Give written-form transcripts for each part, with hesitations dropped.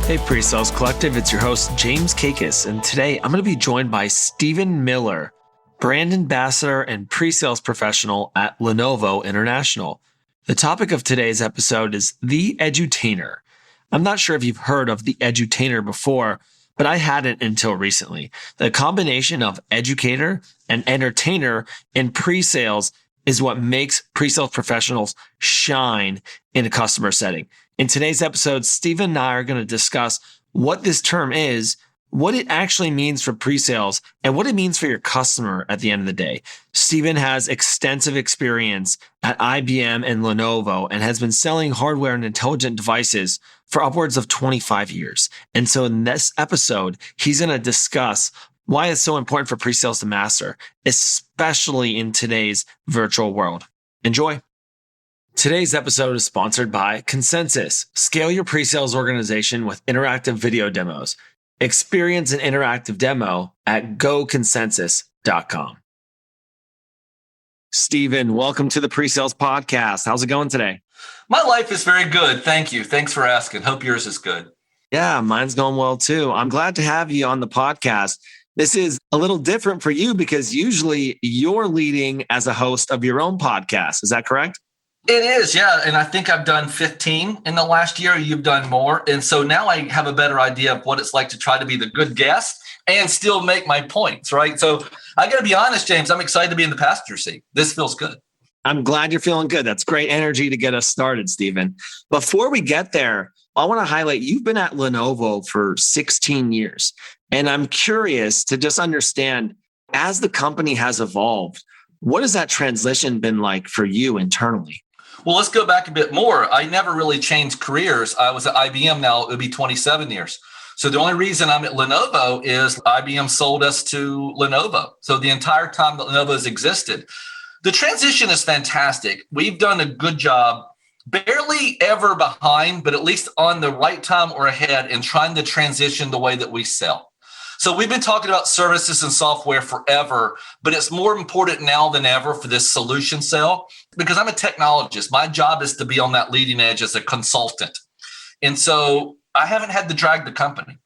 Hey, PreSales Collective, it's your host, James Kaikis, and today I'm going to be joined by Stephen Miller, Brand Ambassador and PreSales Professional at Lenovo International. The topic of today's episode is the Edutainer. I'm not sure if you've heard of the Edutainer before, but I hadn't until recently. The combination of educator and entertainer in pre-sales is what makes pre-sales professionals shine in a customer setting. In today's episode, Stephen and I are going to discuss what this term is, what it actually means for pre-sales, and what it means for your customer at the end of the day. Stephen has extensive experience at IBM and Lenovo and has been selling hardware and intelligent devices for upwards of 25 years. And so in this episode, he's going to discuss why it's so important for pre-sales to master, especially in today's virtual world. Enjoy. Today's episode is sponsored by Consensus. Scale your pre-sales organization with interactive video demos. Experience an interactive demo at goconsensus.com. Stephen, welcome to the PreSales Podcast. How's it going today? My life is very good. Thank you. Thanks for asking. Hope yours is good. Yeah, mine's going well too. I'm glad to have you on the podcast. This is a little different for you because usually you're leading as a host of your own podcast. Is that correct? It is, yeah. And I think I've done 15 in the last year. You've done more. And so now I have a better idea of what it's like to try to be the good guest and still make my points, right? So I got to be honest, James, I'm excited to be in the passenger seat. This feels good. I'm glad you're feeling good. That's great energy to get us started, Stephen. Before we get there, I want to highlight you've been at Lenovo for 16 years. And I'm curious to just understand, as the company has evolved, what has that transition been like for you internally? Well, let's go back a bit more. I never really changed careers. I was at IBM now. It would be 27 years. So the only reason I'm at Lenovo is IBM sold us to Lenovo. So the entire time that Lenovo has existed, the transition is fantastic. We've done a good job, barely ever behind, but at least on the right time or ahead in trying to transition the way that we sell. So we've been talking about services and software forever, but it's more important now than ever for this solution sale because I'm a technologist. My job is to be on that leading edge as a consultant. And so I haven't had to drag the company.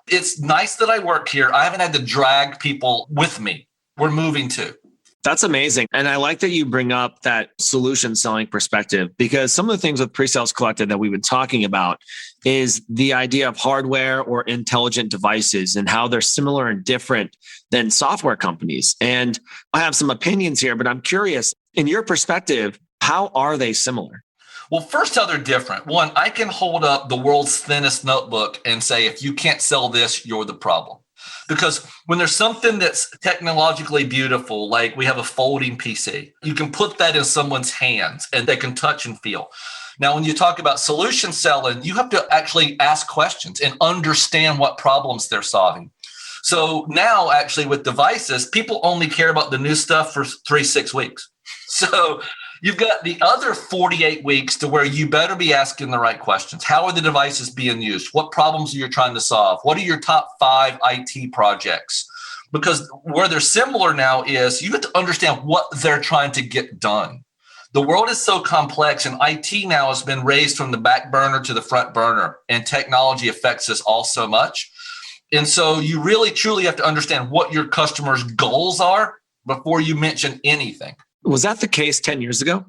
It's nice that I work here. I haven't had to drag people with me. We're moving to. That's amazing. And I like that you bring up that solution selling perspective because some of the things with PreSales Collective that we've been talking about is the idea of hardware or intelligent devices and how they're similar and different than software companies. And I have some opinions here, but I'm curious, in your perspective, how are they similar? Well, first, how they're different. One, I can hold up the world's thinnest notebook and say, if you can't sell this, you're the problem. Because when there's something that's technologically beautiful, like we have a folding PC, you can put that in someone's hands and they can touch and feel. Now, when you talk about solution selling, you have to actually ask questions and understand what problems they're solving. So now, actually, with devices, people only care about the new stuff for 3-6 weeks. So you've got the other 48 weeks to where you better be asking the right questions. How are the devices being used? What problems are you trying to solve? What are your top 5 IT projects? Because where they're similar now is you have to understand what they're trying to get done. The world is so complex, and IT now has been raised from the back burner to the front burner, and technology affects us all so much. And so you really, truly have to understand what your customers' goals are before you mention anything. Was that the case 10 years ago?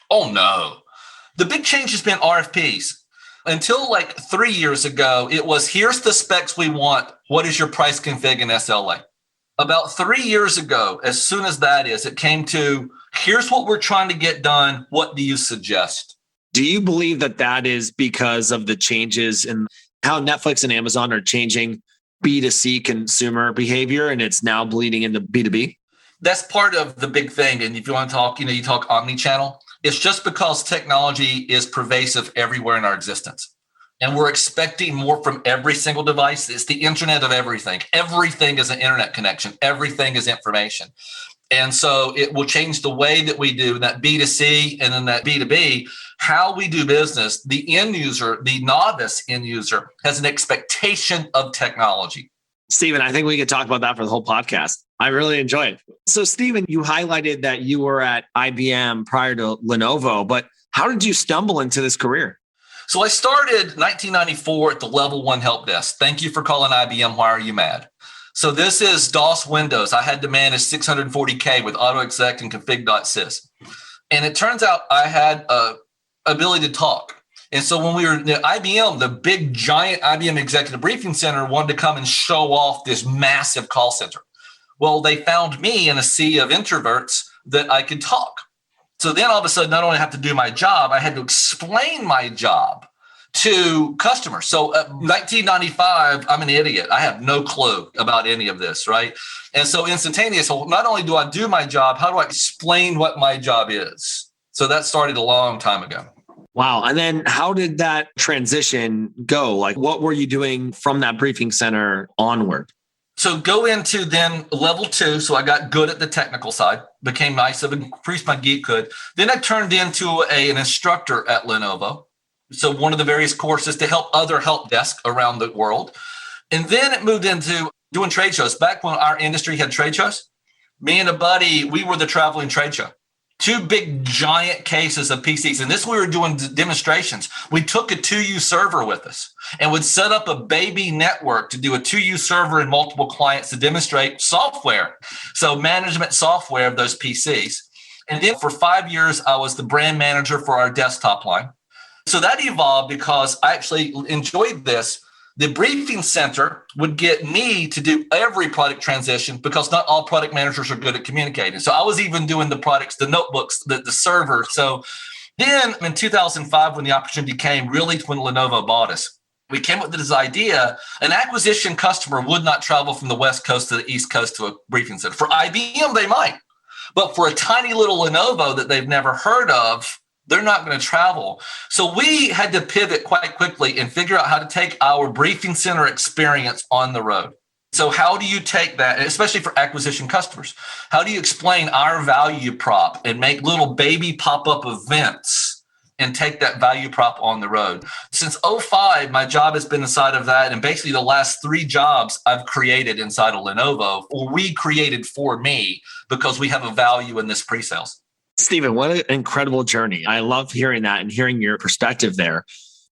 Oh, no. The big change has been RFPs. Until like 3 years ago, it was, here's the specs we want. What is your price config and SLA? About 3 years ago, as soon as that is, it came to, here's what we're trying to get done. What do you suggest? Do you believe that that is because of the changes in how Netflix and Amazon are changing B2C consumer behavior and it's now bleeding into B2B? That's part of the big thing. And if you want to talk, you talk omni-channel, it's just because technology is pervasive everywhere in our existence. And we're expecting more from every single device. It's the internet of everything. Everything is an internet connection. Everything is information. And so it will change the way that we do that B2C and then that B2B, how we do business. The end user, the novice end user has an expectation of technology. Stephen, I think we could talk about that for the whole podcast. I really enjoy it. So Stephen, you highlighted that you were at IBM prior to Lenovo, but how did you stumble into this career? So I started 1994 at the level 1 help desk. Thank you for calling IBM. Why are you mad? So this is DOS Windows. I had to manage 640K with AutoExec and config.sys. And it turns out I had ability to talk. And so when we were at IBM, the big giant IBM Executive Briefing Center wanted to come and show off this massive call center. Well, they found me in a sea of introverts that I could talk. So then all of a sudden, not only have to do my job, I had to explain my job to customers. So 1995, I'm an idiot. I have no clue about any of this, right? And so instantaneous, so not only do I do my job, how do I explain what my job is? So that started a long time ago. Wow. And then how did that transition go? Like, what were you doing from that briefing center onward? So go into then level 2. So I got good at the technical side, became nice, I've increased my geekhood. Then I turned into an instructor at Lenovo. So one of the various courses to help other help desks around the world. And then it moved into doing trade shows. Back when our industry had trade shows, me and a buddy, we were the traveling trade show. 2 big giant cases of PCs. And this, we were doing demonstrations. We took a 2U server with us and would set up a baby network to do a 2U server and multiple clients to demonstrate software. So management software of those PCs. And then for 5 years, I was the brand manager for our desktop line. So that evolved because I actually enjoyed this. The briefing center would get me to do every product transition because not all product managers are good at communicating. So I was even doing the products, the notebooks, the server. So then in 2005, when the opportunity came, really when Lenovo bought us, we came up with this idea. An acquisition customer would not travel from the West Coast to the East Coast to a briefing center. For IBM, they might. But for a tiny little Lenovo that they've never heard of, they're not going to travel. So we had to pivot quite quickly and figure out how to take our briefing center experience on the road. So how do you take that, especially for acquisition customers? How do you explain our value prop and make little baby pop-up events and take that value prop on the road? Since 2005, my job has been inside of that. And basically the last 3 jobs I've created inside of Lenovo, or we created for me, because we have a value in this pre-sales. Stephen, what an incredible journey. I love hearing that and hearing your perspective there.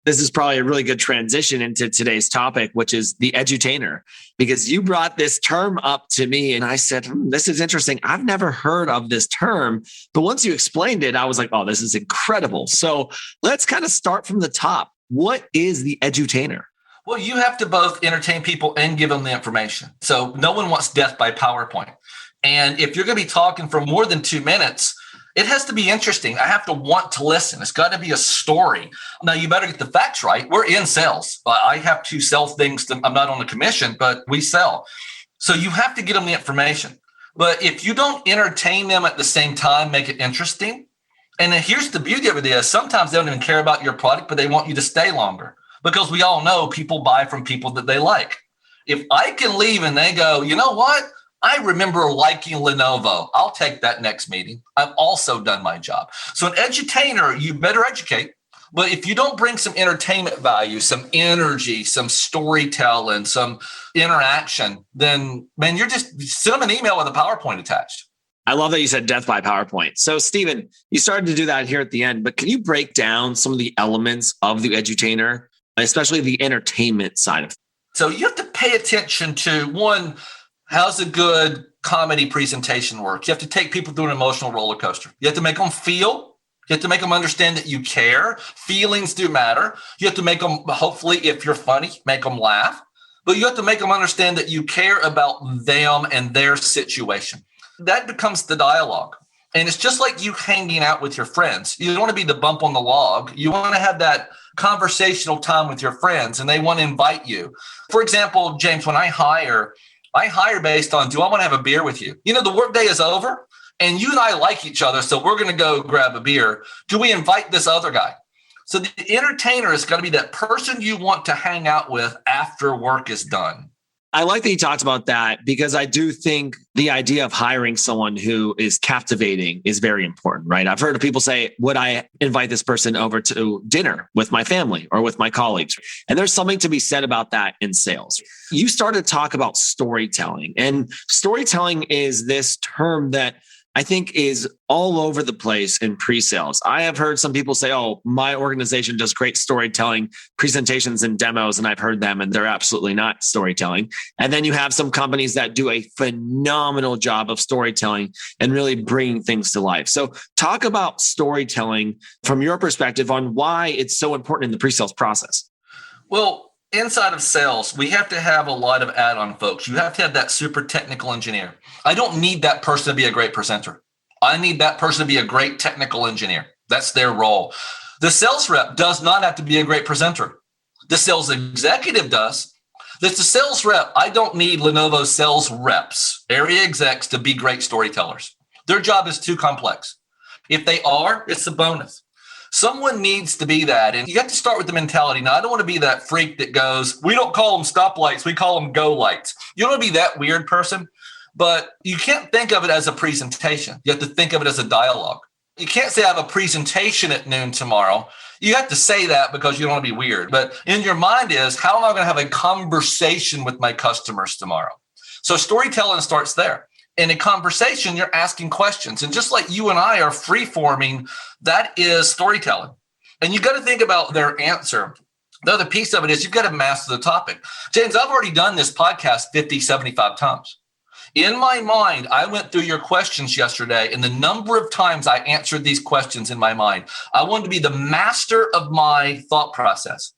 This is probably a really good transition into today's topic, which is the edutainer, because you brought this term up to me and I said, this is interesting. I've never heard of this term, but once you explained it, I was like, oh, this is incredible. So let's kind of start from the top. What is the edutainer? Well, you have to both entertain people and give them the information. So no one wants death by PowerPoint. And if you're going to be talking for more than 2 minutes, it has to be interesting. I have to want to listen. It's got to be a story. Now, you better get the facts right. We're in sales. I have to sell things. I'm not on a commission, but we sell. So you have to get them the information. But if you don't entertain them at the same time, make it interesting. And then here's the beauty of it is sometimes they don't even care about your product, but they want you to stay longer because we all know people buy from people that they like. If I can leave and they go, you know what? I remember liking Lenovo. I'll take that next meeting. I've also done my job. So an edutainer, you better educate. But if you don't bring some entertainment value, some energy, some storytelling, some interaction, then, man, you're just send them an email with a PowerPoint attached. I love that you said death by PowerPoint. So, Stephen, you started to do that here at the end, but can you break down some of the elements of the edutainer, especially the entertainment side of it? So you have to pay attention to, one, how's a good comedy presentation work? You have to take people through an emotional roller coaster. You have to make them feel. You have to make them understand that you care. Feelings do matter. You have to make them, hopefully, if you're funny, make them laugh. But you have to make them understand that you care about them and their situation. That becomes the dialogue. And it's just like you hanging out with your friends. You don't want to be the bump on the log. You want to have that conversational time with your friends, and they want to invite you. For example, James, when I hire based on, do I want to have a beer with you? You know, the workday is over and you and I like each other, so we're going to go grab a beer. Do we invite this other guy? So the entertainer is going to be that person you want to hang out with after work is done. I like that you talked about that because I do think the idea of hiring someone who is captivating is very important, right? I've heard of people say, would I invite this person over to dinner with my family or with my colleagues? And there's something to be said about that in sales. You started to talk about storytelling, and storytelling is this term that I think is all over the place in pre-sales. I have heard some people say, oh, my organization does great storytelling, presentations and demos, and I've heard them and they're absolutely not storytelling. And then you have some companies that do a phenomenal job of storytelling and really bringing things to life. So talk about storytelling from your perspective on why it's so important in the pre-sales process. Well, inside of sales, we have to have a lot of add-on folks. You have to have that super technical engineer. I don't need that person to be a great presenter. I need that person to be a great technical engineer. That's their role. The sales rep does not have to be a great presenter. The sales executive does. That's the sales rep. I don't need Lenovo sales reps, area execs to be great storytellers. Their job is too complex. If they are, it's a bonus. Someone needs to be that. And you have to start with the mentality. Now, I don't want to be that freak that goes, we don't call them stoplights, we call them go lights. You don't want to be that weird person, but you can't think of it as a presentation. You have to think of it as a dialogue. You can't say I have a presentation at noon tomorrow. You have to say that because you don't want to be weird. But in your mind is, how am I going to have a conversation with my customers tomorrow? So storytelling starts there. In a conversation, you're asking questions. And just like you and I are free-forming, that is storytelling. And you've got to think about their answer. The other piece of it is you've got to master the topic. James, I've already done this podcast 50, 75 times. In my mind, I went through your questions yesterday, and the number of times I answered these questions in my mind, I wanted to be the master of my thought process.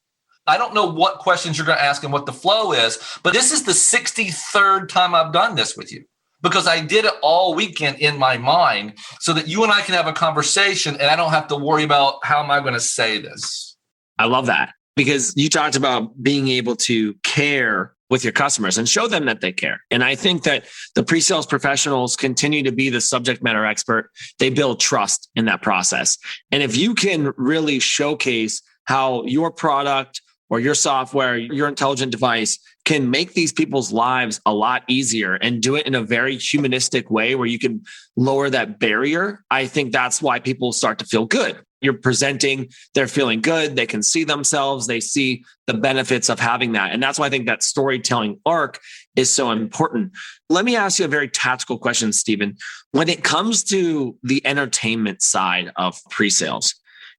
I don't know what questions you're going to ask and what the flow is, but this is the 63rd time I've done this with you, because I did it all weekend in my mind so that you and I can have a conversation and I don't have to worry about how am I going to say this. I love that, because you talked about being able to care with your customers and show them that they care. And I think that the pre-sales professionals continue to be the subject matter expert. They build trust in that process. And if you can really showcase how your product or your software, your intelligent device can make these people's lives a lot easier and do it in a very humanistic way where you can lower that barrier, I think that's why people start to feel good. You're presenting, they're feeling good, they can see themselves, they see the benefits of having that. And that's why I think that storytelling arc is so important. Let me ask you a very tactical question, Stephen. When it comes to the entertainment side of pre-sales,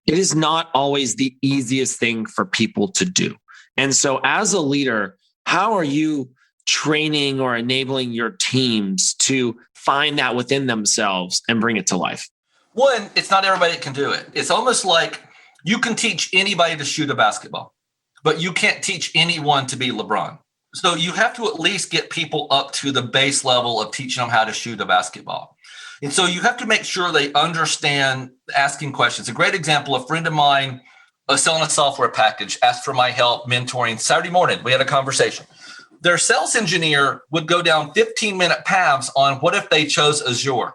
it is not always the easiest thing for people to do. And so as a leader, how are you training or enabling your teams to find that within themselves and bring it to life? One, it's not everybody that can do it. It's almost like you can teach anybody to shoot a basketball, but you can't teach anyone to be LeBron. So you have to at least get people up to the base level of teaching them how to shoot a basketball. And so you have to make sure they understand asking questions. A great example, a friend of mine selling a software package, asked for my help mentoring. Saturday morning, we had a conversation. Their sales engineer would go down 15-minute paths on what if they chose Azure.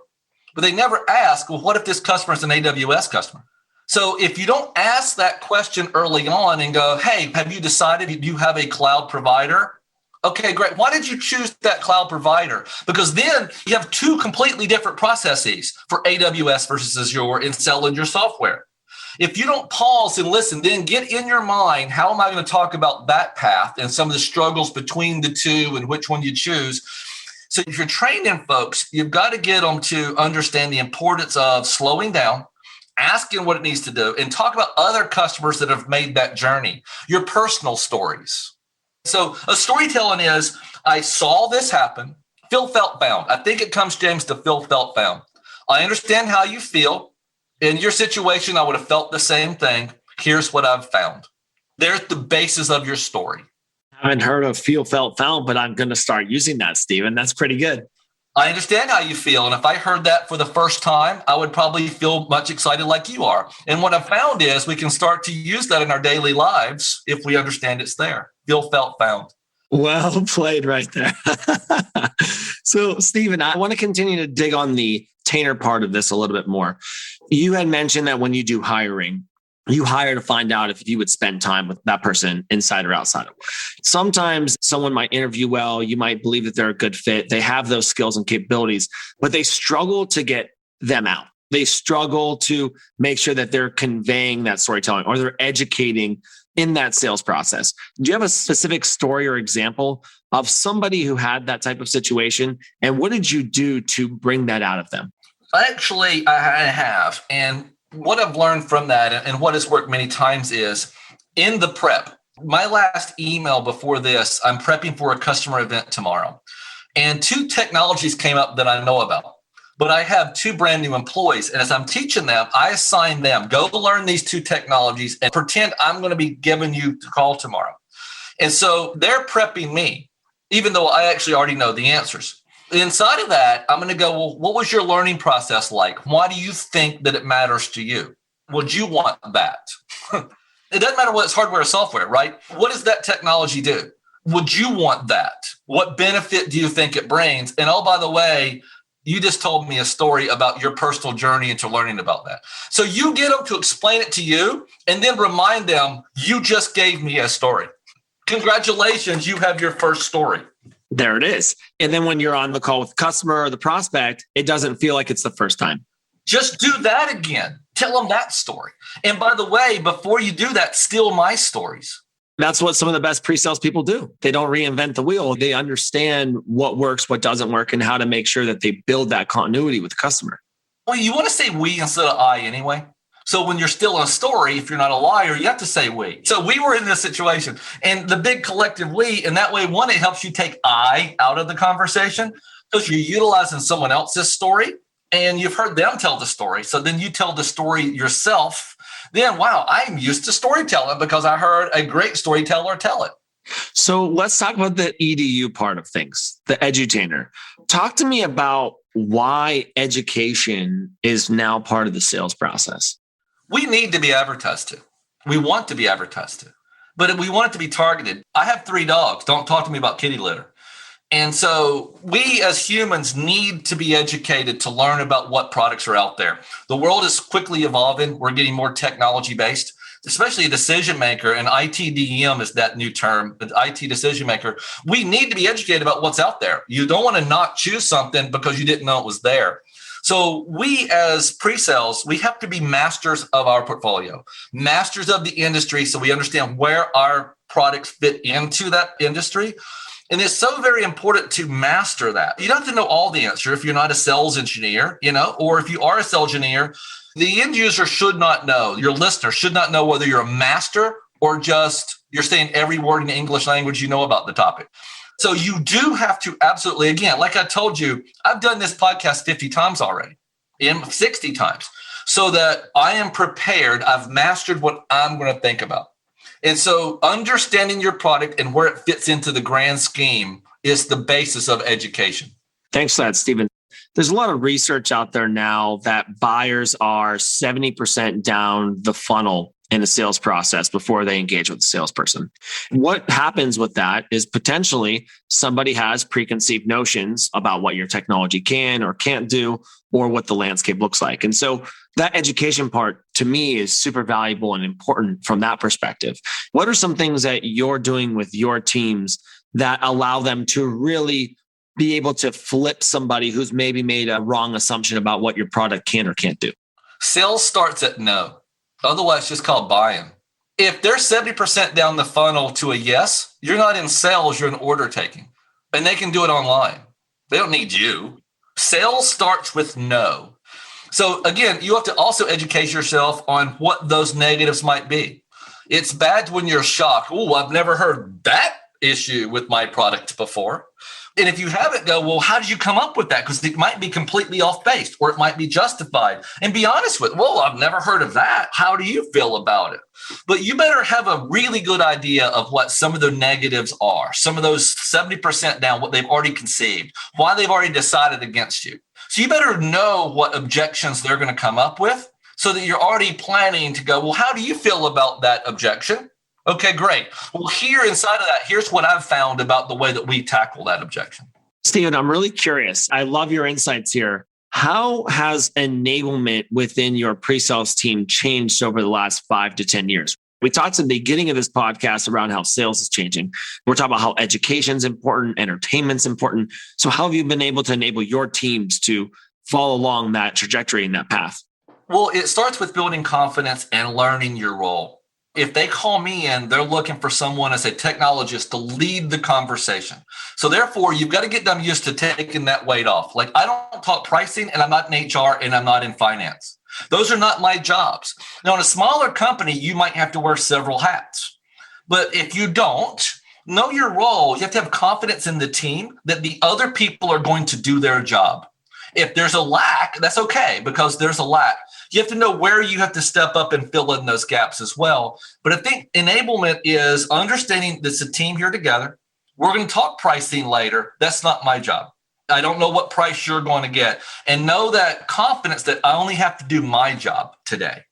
But they never ask, well, what if this customer is an AWS customer? So if you don't ask that question early on and go, hey, have you decided you have a cloud provider? Okay, great. Why did you choose that cloud provider? Because then you have two completely different processes for AWS versus Azure in selling your software. If you don't pause and listen, then get in your mind, how am I going to talk about that path and some of the struggles between the two and which one you choose? So if you're training folks, you've got to get them to understand the importance of slowing down, asking what it needs to do, and talk about other customers that have made that journey, your personal stories. So a storytelling is, I saw this happen, feel, felt, found. I think it comes, James, to feel, felt, found. I understand how you feel. In your situation, I would have felt the same thing. Here's what I've found. There's the basis of your story. I haven't heard of feel, felt, found, but I'm going to start using that, Stephen. That's pretty good. I understand how you feel. And if I heard that for the first time, I would probably feel much excited like you are. And what I've found is we can start to use that in our daily lives if we understand it's there. Feel, felt, found. Well played right there. So, Stephen, I want to continue to dig on the Edutainer part of this a little bit more. You had mentioned that when you do hiring, you hire to find out if you would spend time with that person inside or outside of work. Sometimes someone might interview well, you might believe that they're a good fit. They have those skills and capabilities, but they struggle to get them out. They struggle to make sure that they're conveying that storytelling or they're educating in that sales process. Do you have a specific story or example of somebody who had that type of situation? And what did you do to bring that out of them? Actually, I have. And what I've learned from that and what has worked many times is in the prep. My last email before this, I'm prepping for a customer event tomorrow. And 2 technologies came up that I know about. But I have 2 brand new employees. And as I'm teaching them, I assign them, go learn these 2 technologies and pretend I'm going to be giving you a call tomorrow. And so they're prepping me, even though I actually already know the answers. Inside of that, I'm going to go, well, what was your learning process like? Why do you think that it matters to you? Would you want that? It doesn't matter whether it's hardware or software, right? What does that technology do? Would you want that? What benefit do you think it brings? And oh, by the way, you just told me a story about your personal journey into learning about that. So you get them to explain it to you and then remind them, you just gave me a story. Congratulations, you have your first story. There it is. And then when you're on the call with the customer or the prospect, it doesn't feel like it's the first time. Just do that again. Tell them that story. And by the way, before you do that, steal my stories. That's what some of the best pre-sales people do. They don't reinvent the wheel. They understand what works, what doesn't work, and how to make sure that they build that continuity with the customer. Well, you want to say we instead of I anyway. So when you're still in a story, if you're not a liar, you have to say we. So we were in this situation and the big collective we, and that way, one, it helps you take I out of the conversation because you're utilizing someone else's story and you've heard them tell the story. So then you tell the story yourself. Then, wow, I'm used to storytelling because I heard a great storyteller tell it. So let's talk about the EDU part of things, the edutainer. Talk to me about why education is now part of the sales process. We need to be advertised to. We want to be advertised to, but we want it to be targeted. I have 3 dogs. Don't talk to me about kitty litter. And so we as humans need to be educated to learn about what products are out there. The world is quickly evolving. We're getting more technology based, especially a decision maker, and ITDM is that new term, the IT decision maker. We need to be educated about what's out there. You don't want to not choose something because you didn't know it was there. So we as pre-sales, we have to be masters of our portfolio, masters of the industry, so we understand where our products fit into that industry. And it's so very important to master that. You don't have to know all the answer if you're not a sales engineer, or if you are a sales engineer, the end user should not know, your listener should not know whether you're a master or just you're saying every word in the English language you know about the topic. So you do have to absolutely, again, like I told you, I've done this podcast 50 times already, 60 times, so that I am prepared. I've mastered what I'm going to think about. And so understanding your product and where it fits into the grand scheme is the basis of education. Thanks for that, Stephen. There's a lot of research out there now that buyers are 70% down the funnel in the sales process before they engage with the salesperson. What happens with that is potentially somebody has preconceived notions about what your technology can or can't do, or what the landscape looks like. And so that education part to me is super valuable and important from that perspective. What are some things that you're doing with your teams that allow them to really be able to flip somebody who's maybe made a wrong assumption about what your product can or can't do? Sales starts at no. Otherwise, it's just called buying. If they're 70% down the funnel to a yes, you're not in sales, you're in order taking. And they can do it online. They don't need you. Sales starts with no. So again, you have to also educate yourself on what those negatives might be. It's bad when you're shocked. Oh, I've never heard that issue with my product before. And if you haven't, go, well, how did you come up with that? Because it might be completely off base or it might be justified. And be honest with, well, I've never heard of that. How do you feel about it? But you better have a really good idea of what some of the negatives are, some of those 70% down, what they've already conceived, why they've already decided against you. So you better know what objections they're going to come up with so that you're already planning to go, well, how do you feel about that objection? Okay, great. Well, here inside of that, here's what I've found about the way that we tackle that objection. Stephen, I'm really curious. I love your insights here. How has enablement within your pre-sales team changed over the last 5 to 10 years? We talked at the beginning of this podcast around how sales is changing. We're talking about how education is important, entertainment's important. So how have you been able to enable your teams to follow along that trajectory and that path? Well, it starts with building confidence and learning your role. If they call me in, they're looking for someone as a technologist to lead the conversation. So therefore, you've got to get them used to taking that weight off. Like, I don't talk pricing, and I'm not in HR, and I'm not in finance. Those are not my jobs. Now, in a smaller company, you might have to wear several hats. But if you don't know your role, you have to have confidence in the team that the other people are going to do their job. If there's a lack, that's okay, because there's a lack. You have to know where you have to step up and fill in those gaps as well. But I think enablement is understanding there's a team here together. We're going to talk pricing later. That's not my job. I don't know what price you're going to get. And know that confidence that I only have to do my job today.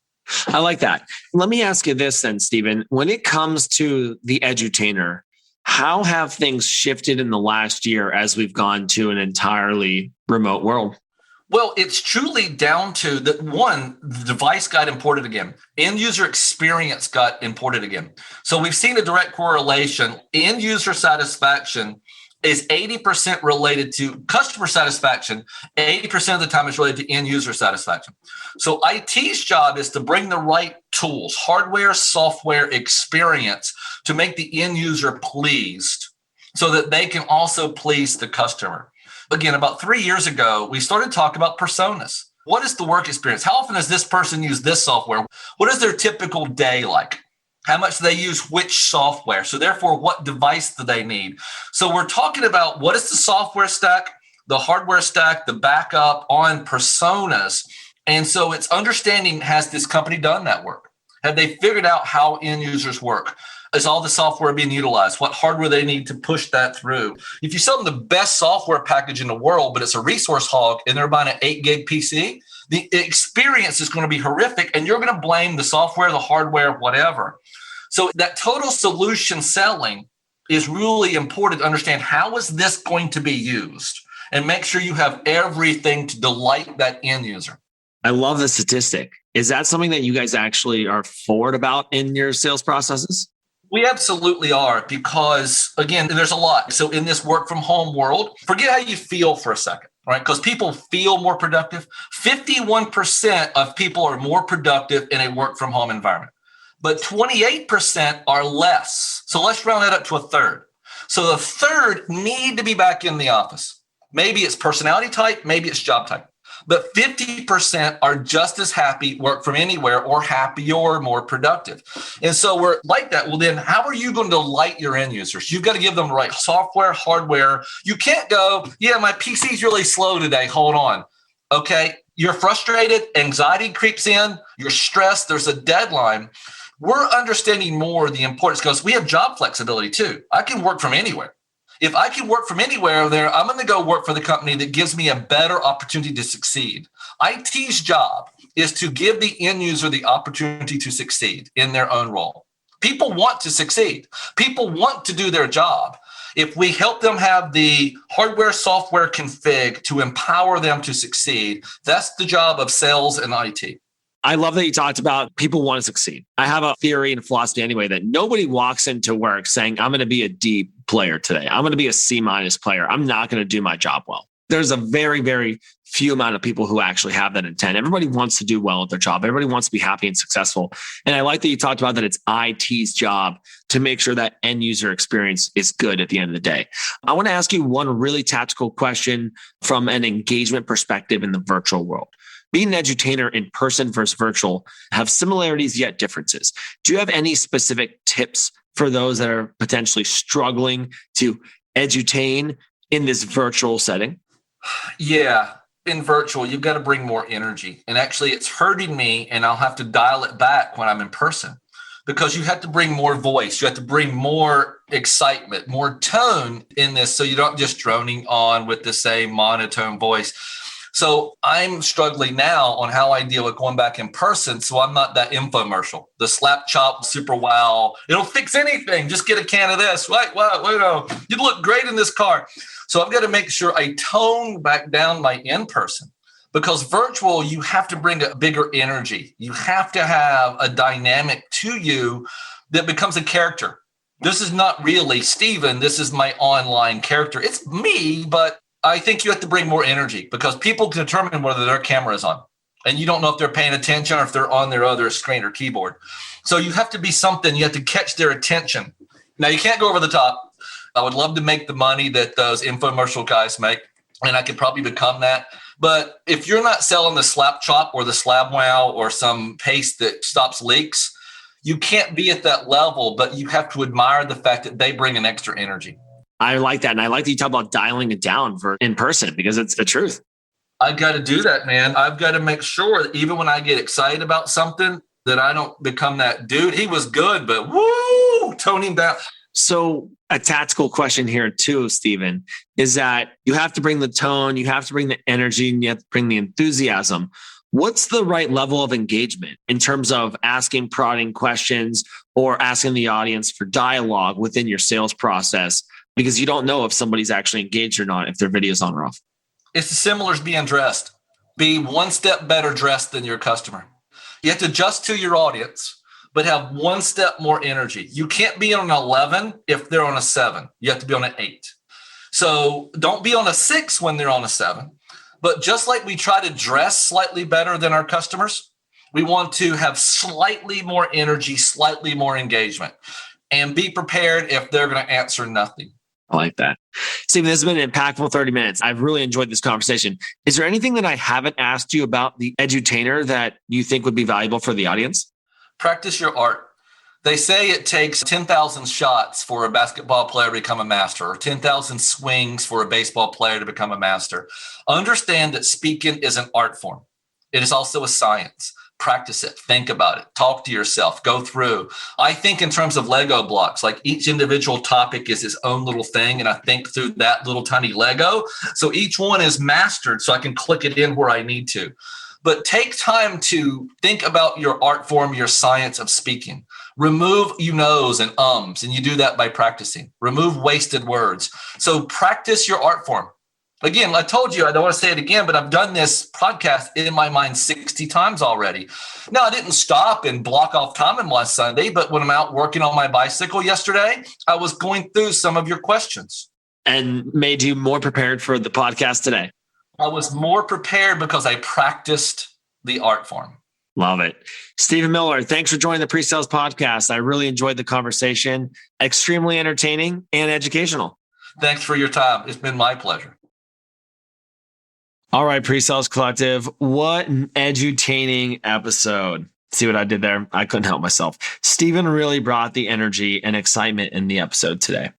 I like that. Let me ask you this then, Stephen. When it comes to the Edutainer, how have things shifted in the last year as we've gone to an entirely remote world? Well, it's truly down to that. One, the device got imported again. End user experience got imported again. So we've seen a direct correlation. End user satisfaction is 80% related to customer satisfaction. 80% of the time is related to end user satisfaction. So IT's job is to bring the right tools, hardware, software experience to make the end user pleased so that they can also please the customer. Again, about 3 years ago, we started talking about personas. What is the work experience? How often does this person use this software? What is their typical day like? How much do they use which software? So therefore, what device do they need? So we're talking about what is the software stack, the hardware stack, the backup on personas. And so it's understanding, has this company done that work? Have they figured out how end users work? Is all the software being utilized? What hardware they need to push that through? If you sell them the best software package in the world, but it's a resource hog and they're buying an 8 gig PC, the experience is going to be horrific and you're going to blame the software, the hardware, whatever. So that total solution selling is really important to understand how is this going to be used and make sure you have everything to delight that end user. I love the statistic. Is that something that you guys actually are forward about in your sales processes? We absolutely are, because again, there's a lot. So in this work from home world, forget how you feel for a second, right? Because people feel more productive. 51% of people are more productive in a work from home environment, but 28% are less. So let's round that up to a third. So a third need to be back in the office. Maybe it's personality type, maybe it's job type. But 50% are just as happy, work from anywhere, or happier or more productive. And so we're like that. Well, then how are you going to delight your end users? You've got to give them the right software, hardware. You can't go, yeah, my PC's really slow today. Hold on. Okay. You're frustrated. Anxiety creeps in. You're stressed. There's a deadline. We're understanding more the importance because we have job flexibility too. I can work from anywhere. If I can work from anywhere there, I'm going to go work for the company that gives me a better opportunity to succeed. IT's job is to give the end user the opportunity to succeed in their own role. People want to succeed. People want to do their job. If we help them have the hardware, software config to empower them to succeed, that's the job of sales and IT. I love that you talked about people want to succeed. I have a theory and philosophy anyway that nobody walks into work saying, I'm going to be a D player today. I'm going to be a C- player. I'm not going to do my job well. There's a very, very few amount of people who actually have that intent. Everybody wants to do well at their job. Everybody wants to be happy and successful. And I like that you talked about that it's IT's job to make sure that end user experience is good at the end of the day. I want to ask you one really tactical question from an engagement perspective in the virtual world. Being an edutainer in person versus virtual have similarities yet differences. Do you have any specific tips for those that are potentially struggling to edutain in this virtual setting? Yeah, in virtual, you've got to bring more energy. And actually, it's hurting me, and I'll have to dial it back when I'm in person because you have to bring more voice. You have to bring more excitement, more tone in this so you're not just droning on with the same monotone voice. So I'm struggling now on how I deal with going back in person. So I'm not that infomercial, the slap chop, super wow. It'll fix anything. Just get a can of this. Wait, you look great in this car. So I've got to make sure I tone back down my in-person because virtual, you have to bring a bigger energy. You have to have a dynamic to you that becomes a character. This is not really Stephen. This is my online character. It's me, but I think you have to bring more energy because people can determine whether their camera is on. and you don't know if they're paying attention or if they're on their other screen or keyboard. So you have to be something, you have to catch their attention. Now, you can't go over the top. I would love to make the money that those infomercial guys make, and I could probably become that. But if you're not selling the slap chop or the slab wow or some paste that stops leaks, you can't be at that level, but you have to admire the fact that they bring an extra energy. I like that. And I like that you talk about dialing it down for in person, because it's the truth. I've got to do that, man. I've got to make sure that even when I get excited about something, that I don't become that dude. He was good, but woo, tone him down. So a tactical question here too, Stephen, is that you have to bring the tone, you have to bring the energy, and you have to bring the enthusiasm. What's the right level of engagement in terms of asking prodding questions or asking the audience for dialogue within your sales process? Because you don't know if somebody's actually engaged or not, if their video's on or off. It's similar as being dressed. Be one step better dressed than your customer. You have to adjust to your audience, but have one step more energy. You can't be on an 11 if they're on a 7. You have to be on an 8. So don't be on a 6 when they're on a 7. But just like we try to dress slightly better than our customers, we want to have slightly more energy, slightly more engagement, and be prepared if they're going to answer nothing. I like that. Stephen, this has been an impactful 30 minutes. I've really enjoyed this conversation. Is there anything that I haven't asked you about the Edutainer that you think would be valuable for the audience? Practice your art. They say it takes 10,000 shots for a basketball player to become a master, or 10,000 swings for a baseball player to become a master. Understand that speaking is an art form. It is also a science. Practice it. Think about it. Talk to yourself. Go through. I think in terms of Lego blocks, like each individual topic is its own little thing. And I think through that little tiny Lego. So each one is mastered so I can click it in where I need to. But take time to think about your art form, your science of speaking. Remove you-knows and ums, and you do that by practicing. Remove wasted words. So practice your art form. Again, I told you, I don't want to say it again, but I've done this podcast in my mind 60 times already. Now, I didn't stop and block off time on my Sunday, but when I'm out working on my bicycle yesterday, I was going through some of your questions. And made you more prepared for the podcast today. I was more prepared because I practiced the art form. Love it. Stephen Miller, thanks for joining the PreSales Podcast. I really enjoyed the conversation. Extremely entertaining and educational. Thanks for your time. It's been my pleasure. All right, PreSales Collective, what an edutaining episode. See what I did there? I couldn't help myself. Stephen really brought the energy and excitement in the episode today.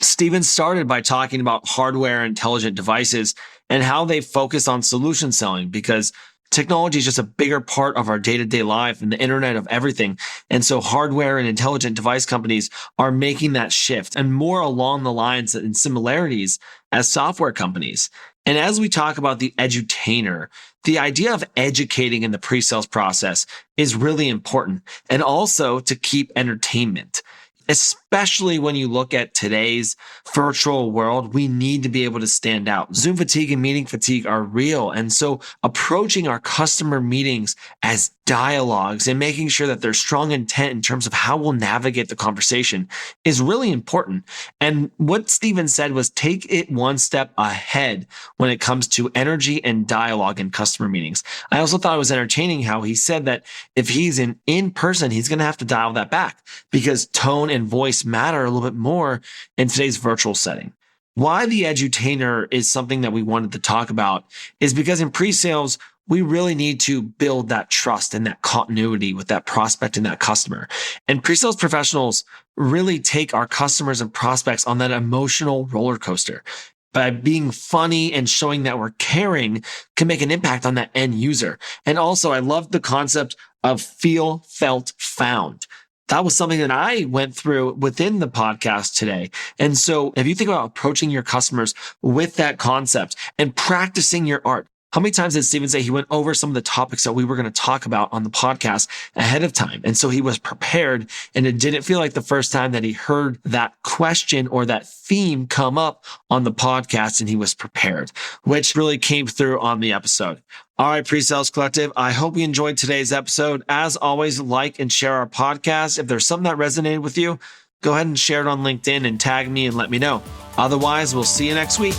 Stephen started by talking about hardware and intelligent devices and how they focus on solution selling, because technology is just a bigger part of our day-to-day life and the internet of everything. And so hardware and intelligent device companies are making that shift, and more along the lines and similarities as software companies. And as we talk about the edutainer, the idea of educating in the pre-sales process is really important, and also to keep entertainment. Especially when you look at today's virtual world, we need to be able to stand out. Zoom fatigue and meeting fatigue are real. And so approaching our customer meetings as dialogues and making sure that there's strong intent in terms of how we'll navigate the conversation is really important. And what Stephen said was take it one step ahead when it comes to energy and dialogue in customer meetings. I also thought it was entertaining how he said that if he's in person, he's going to have to dial that back, because tone and voice matter a little bit more in today's virtual setting. Why the edutainer is something that we wanted to talk about is because in pre-sales, we really need to build that trust and that continuity with that prospect and that customer. And pre-sales professionals really take our customers and prospects on that emotional roller coaster. By being funny and showing that we're caring can make an impact on that end user. And also, I love the concept of feel, felt, found. That was something that I went through within the podcast today. And so if you think about approaching your customers with that concept and practicing your art, how many times did Stephen say he went over some of the topics that we were going to talk about on the podcast ahead of time? And so he was prepared, and it didn't feel like the first time that he heard that question or that theme come up on the podcast, and he was prepared, which really came through on the episode. All right, PreSales Collective, I hope you enjoyed today's episode. As always, like and share our podcast. If there's something that resonated with you, go ahead and share it on LinkedIn and tag me and let me know. Otherwise, we'll see you next week.